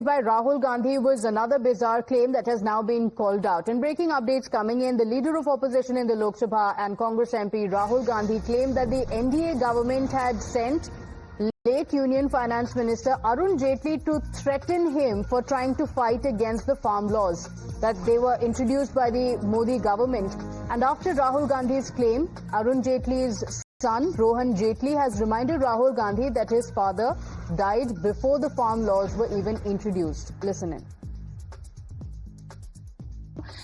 by Rahul Gandhi was another bizarre claim that has now been called out. In breaking updates coming in, the leader of opposition in the Lok Sabha and Congress MP Rahul Gandhi claimed that the NDA government had sent late Union Finance Minister Arun Jaitley to threaten him for trying to fight against the farm laws that they were introduced by the Modi government. And after Rahul Gandhi's claim, Arun Jaitley's son Rohan Jaitley has reminded Rahul Gandhi that his father died before the farm laws were even introduced. Listen in.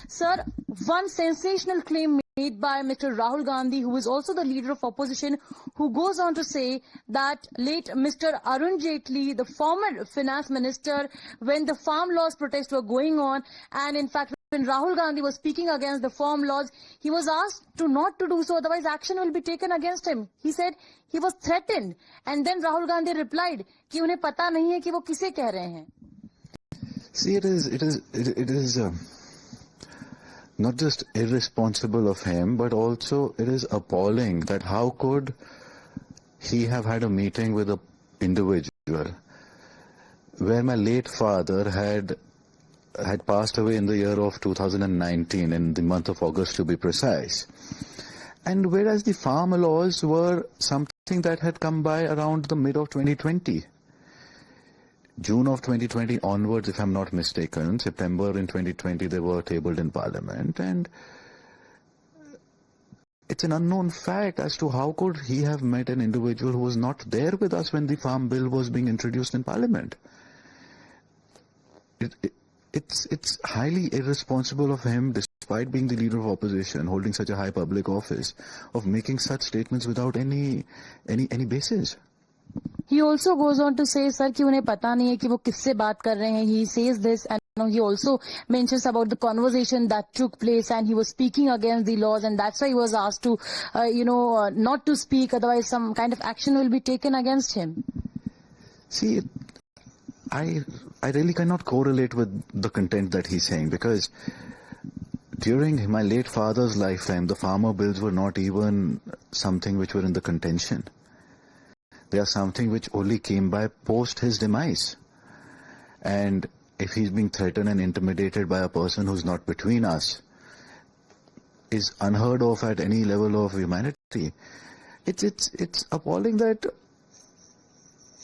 Sir, one sensational claim made by Mr. Rahul Gandhi, who is also the leader of opposition, who goes on to say that late Mr. Arun Jaitley, the former finance minister, when the farm laws protests were going on, and in fact when Rahul Gandhi was speaking against the farm laws, he was asked to not to do so, otherwise action will be taken against him. He said he was threatened, and then Rahul Gandhi replied कि उन्हें पता नहीं है कि वो किसे कह रहे हैं. See, it is not just irresponsible of him, but also it is appalling that how could he have had a meeting with an individual where my late father had passed away in the year of 2019, in the month of August to be precise. And whereas the farm laws were something that had come by around the mid of 2020. June of 2020 onwards, if I'm not mistaken, September in 2020 they were tabled in Parliament, and it's an unknown fact as to how could he have met an individual who was not there with us when the farm bill was being introduced in Parliament. It's highly irresponsible of him, despite being the leader of opposition, holding such a high public office, of making such statements without any basis. He also goes on to say, sir, कि उन्हें पता नहीं है कि वो किससे बात कर रहे हैं. He says this, and he also mentions about the conversation that took place, and he was speaking against the laws, and that's why he was asked to, not to speak, otherwise some kind of action will be taken against him. See, I really cannot correlate with the content that he's saying, because during my late father's lifetime, the farmer bills were not even something which were in the contention. They are something which only came by post his demise. And if he's being threatened and intimidated by a person who's not between us, is unheard of at any level of humanity. It's appalling that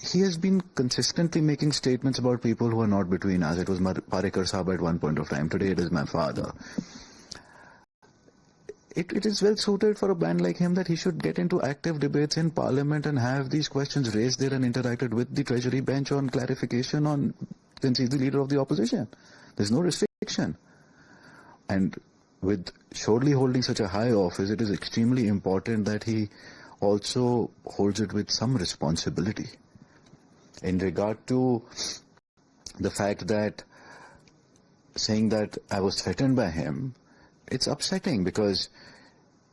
he has been consistently making statements about people who are not between us. It was Parikar Sahab at one point of time. Today it is my father. It is well suited for a man like him that he should get into active debates in Parliament and have these questions raised there and interacted with the Treasury bench on clarification on, since he's the leader of the opposition. There's no restriction. And with surely holding such a high office, it is extremely important that he also holds it with some responsibility. In regard to the fact that saying that I was threatened by him, it's upsetting because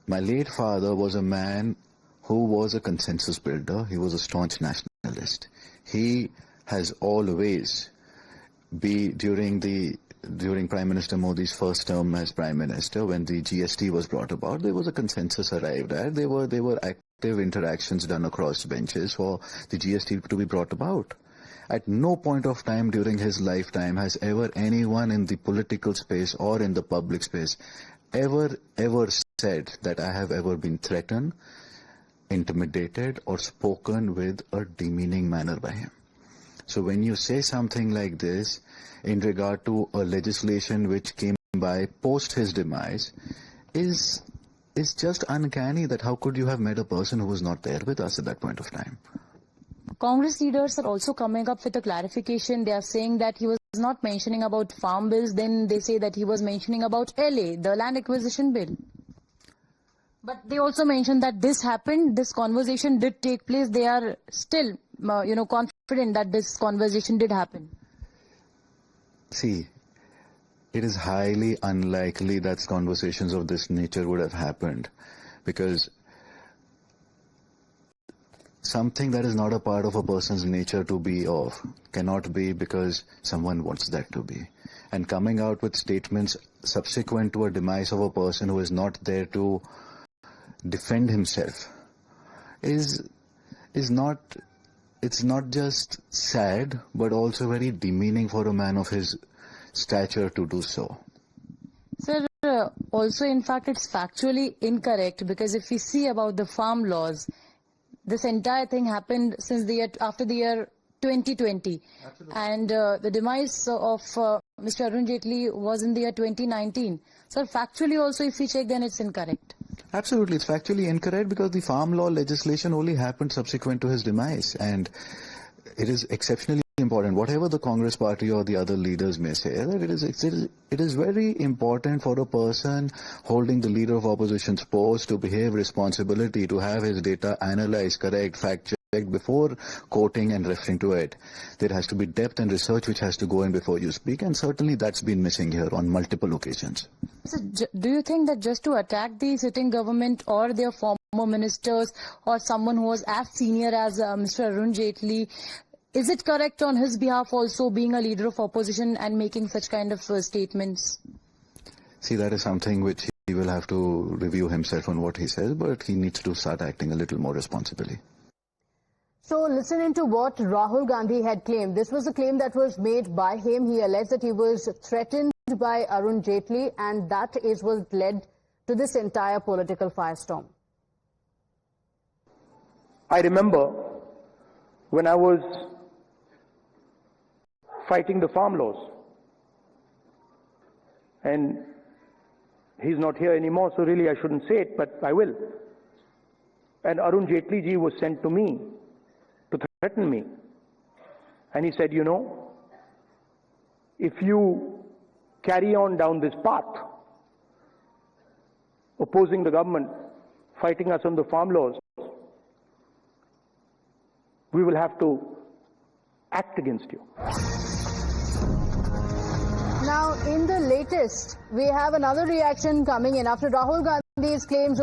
my late father was a man who was a consensus builder. He was a staunch nationalist. He has always during Prime Minister Modi's first term as Prime Minister, when the GST was brought about, there was a consensus arrived at. There were active interactions done across benches for the GST to be brought about. At no point of time during his lifetime has ever anyone in the political space or in the public space ever said that I have ever been threatened, intimidated, or spoken with a demeaning manner by him. So when you say something like this in regard to a legislation which came by post his demise, is just uncanny. That how could you have met a person who was not there with us at that point of time? Congress leaders are also coming up with a clarification. They are saying that he was not mentioning about farm bills. Then they say that he was mentioning about LA, the land acquisition bill. But they also mentioned that this happened, this conversation did take place. They are still, confident that this conversation did happen. See, it is highly unlikely that conversations of this nature would have happened, because something that is not a part of a person's nature to be of cannot be because someone wants that to be. And coming out with statements subsequent to a demise of a person who is not there to defend himself is not it's not just sad, but also very demeaning for a man of his stature to do so. Sir, also in fact it's factually incorrect, because if we see about the farm laws, this entire thing happened since the year, after the year 2020. Absolutely. And the demise of Mr. Arun Jaitley was in the year 2019. So factually also, if we check, then it's incorrect. Absolutely, it's factually incorrect, because the farm law legislation only happened subsequent to his demise, and it is exceptionally important. Whatever the Congress party or the other leaders may say, that it is very important for a person holding the leader of opposition's post to behave responsibility, to have his data analyzed, correct, fact checked before quoting and referring to it. There has to be depth and research which has to go in before you speak, and certainly that's been missing here on multiple occasions. So, do you think that just to attack the sitting government or their former ministers or someone who was as senior as Mr. Arun Jaitley, is it correct on his behalf also, being a leader of opposition and making such kind of statements? See, that is something which he will have to review himself on what he says, but he needs to start acting a little more responsibly. So listening to what Rahul Gandhi had claimed, this was a claim that was made by him. He alleged that he was threatened by Arun Jaitley, and that is what led to this entire political firestorm. I remember when I was fighting the farm laws, and he's not here anymore, so really I shouldn't say it, but I will. And Arun Jaitley ji was sent to me to threaten me. And he said, you know, if you carry on down this path, opposing the government, fighting us on the farm laws, we will have to act against you. Now, in the latest, we have another reaction coming in after Rahul Gandhi's claims